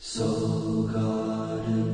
Soul Garden.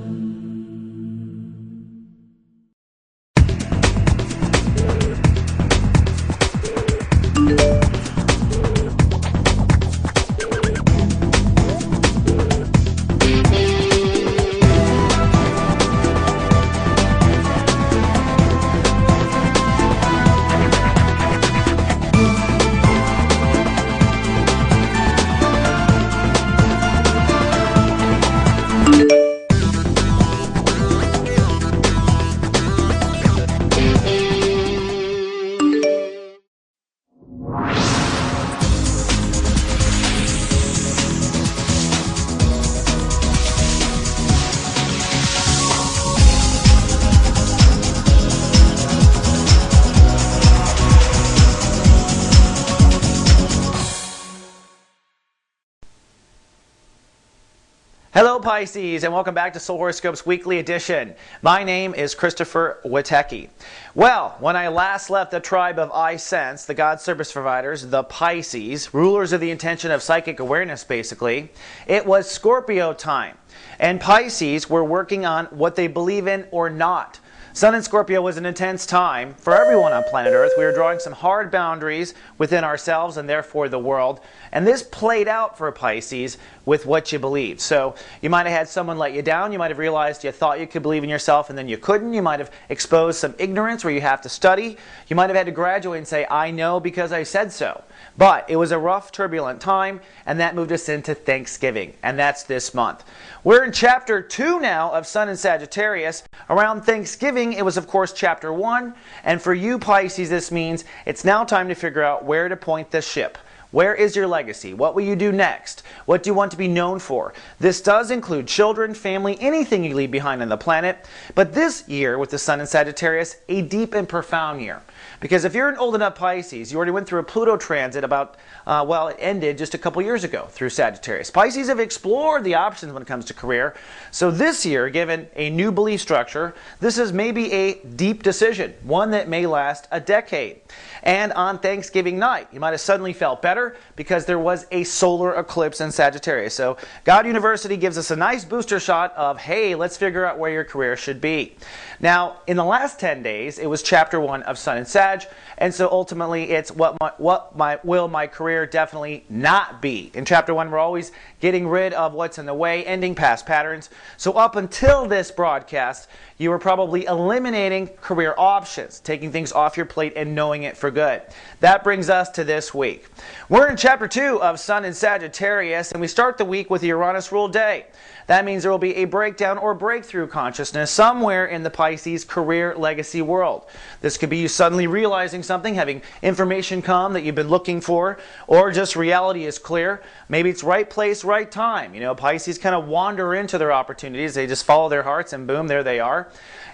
Hello Pisces, and welcome back to Soul Horoscopes Weekly Edition. My name is Christopher Witecki. Well, when I last left the tribe of I Sense, the God Service Providers, the Pisces, rulers of the intention of psychic awareness basically, it was Scorpio time. And Pisces were working on what they believe in or not. Sun in Scorpio was an intense time for everyone on planet Earth. We were drawing some hard boundaries within ourselves and therefore the world. And this played out for Pisces with what you believed. So you might have had someone let you down. You might have realized you thought you could believe in yourself and then you couldn't. You might have exposed some ignorance where you have to study. You might have had to graduate and say, I know because I said so. But it was a rough, turbulent time, and that moved us into Thanksgiving, and that's this month. We're in Chapter 2 now of Sun in Sagittarius. Around Thanksgiving, it was, of course, Chapter 1, and for you, Pisces, this means it's now time to figure out where to point the ship. Where is your legacy? What will you do next? What do you want to be known for? This does include children, family, anything you leave behind on the planet. But this year, with the Sun in Sagittarius, a deep and profound year. Because if you're an old enough Pisces, you already went through a Pluto transit about, it ended just a couple years ago through Sagittarius. Pisces have explored the options when it comes to career. So this year, given a new belief structure, this is maybe a deep decision, one that may last a decade. And on Thanksgiving night, you might have suddenly felt better because there was a solar eclipse in Sagittarius. So God University gives us a nice booster shot of, hey, let's figure out where your career should be. Now, in the last 10 days, it was Chapter 1 of Sun in Sag, and so ultimately it's what will my career definitely not be. In Chapter 1, we're always getting rid of what's in the way, ending past patterns. So up until this broadcast, you were probably eliminating career options, taking things off your plate and knowing it for good. That brings us to this week. We're in Chapter 2 of Sun in Sagittarius, and we start the week with the Uranus ruled day. That means there will be a breakdown or breakthrough consciousness somewhere in the Pisces career legacy world. This could be you suddenly realizing something, having information come that you've been looking for, or just reality is clear. Maybe it's right place, right time. You know, Pisces kind of wander into their opportunities. They just follow their hearts and boom, there they are.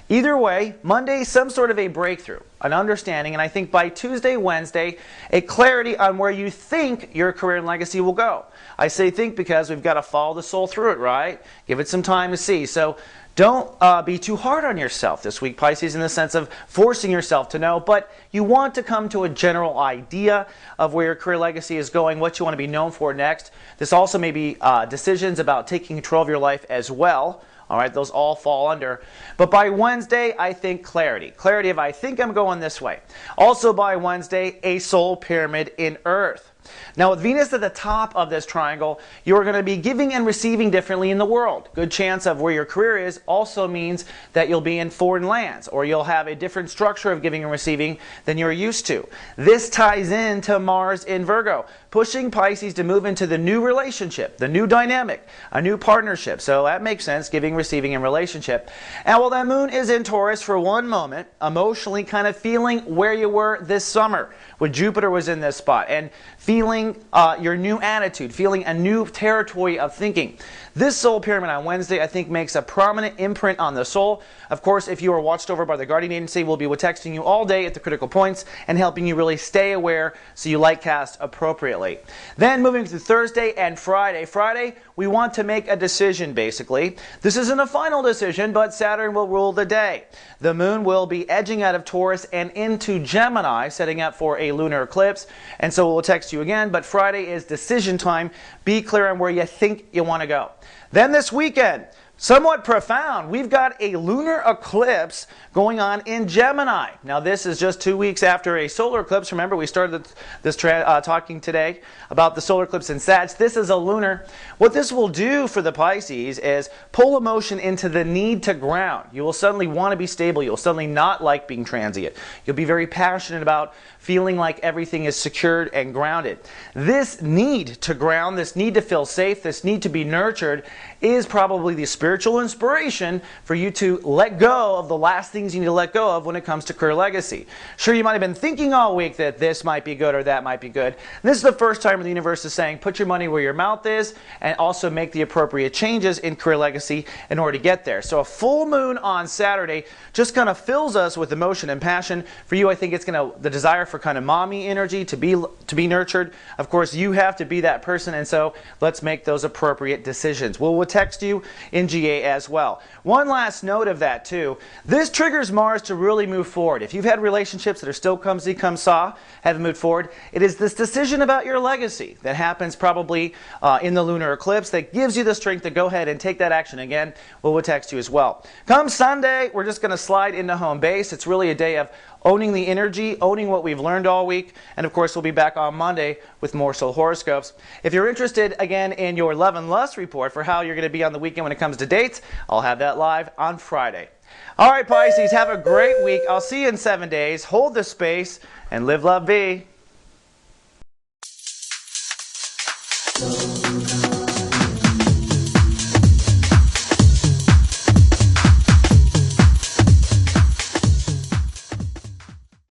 Either way, Monday, some sort of a breakthrough, an understanding, and I think by Tuesday, Wednesday, a clarity on where you think your career and legacy will go. I say think because we've got to follow the soul through it, right? Give it some time to see. So don't be too hard on yourself this week, Pisces, in the sense of forcing yourself to know, but you want to come to a general idea of where your career legacy is going, what you want to be known for next. This also may be decisions about taking control of your life as well. All right, those all fall under. But by Wednesday, I think clarity. Clarity of I think I'm going this way. Also by Wednesday, a soul pyramid in Earth. Now with Venus at the top of this triangle, you're going to be giving and receiving differently in the world. Good chance of where your career is also means that you'll be in foreign lands, or you'll have a different structure of giving and receiving than you're used to. This ties into Mars in Virgo, pushing Pisces to move into the new relationship, the new dynamic, a new partnership. So that makes sense, giving, receiving, and relationship. And while that moon is in Taurus for one moment, emotionally kind of feeling where you were this summer, when Jupiter was in this spot, and feeling your new attitude, feeling a new territory of thinking. This soul pyramid on Wednesday, I think, makes a prominent imprint on the soul. Of course, if you are watched over by the guardian agency, we'll be texting you all day at the critical points and helping you really stay aware so you light cast appropriately. Then moving to Thursday and Friday. Friday, we want to make a decision, basically. This isn't a final decision, but Saturn will rule the day. The moon will be edging out of Taurus and into Gemini, setting up for a lunar eclipse. And so we'll text you again, but Friday is decision time. Be clear on where you think you want to go. Then this weekend, somewhat profound, we've got a lunar eclipse going on in Gemini. Now this is just 2 weeks after a solar eclipse. Remember, we started this talking today about the solar eclipse in Sag. This is a lunar. What this will do for the Pisces is pull emotion into the need to ground. You will suddenly want to be stable. You'll suddenly not like being transient. You'll be very passionate about feeling like everything is secured and grounded. This need to ground, this need to feel safe, this need to be nurtured is probably the spiritual inspiration for you to let go of the last things you need to let go of when it comes to career legacy. Sure, you might have been thinking all week that this might be good or that might be good. This is the first time the universe is saying put your money where your mouth is and also make the appropriate changes in career legacy in order to get there. So a full moon on Saturday just kind of fills us with emotion and passion. For you, I think it's going to, the desire for kind of mommy energy to be nurtured. Of course, you have to be that person, and so let's make those appropriate decisions. We'll text you in GA as well. One last note of that too. This triggers Mars to really move forward. If you've had relationships that are still come see, come saw, haven't moved forward, it is this decision about your legacy that happens probably in the lunar eclipse that gives you the strength to go ahead and take that action again. We'll text you as well. Come Sunday, we're just going to slide into home base. It's really a day of owning the energy, owning what we've learned all week, and of course we'll be back on Monday with more soul horoscopes. If you're interested again in your love and lust report for how you're going to be on the weekend when it comes to dates, I'll have that live on Friday. All right, Pisces, have a great week. I'll see you in 7 days. Hold the space and live, love, be.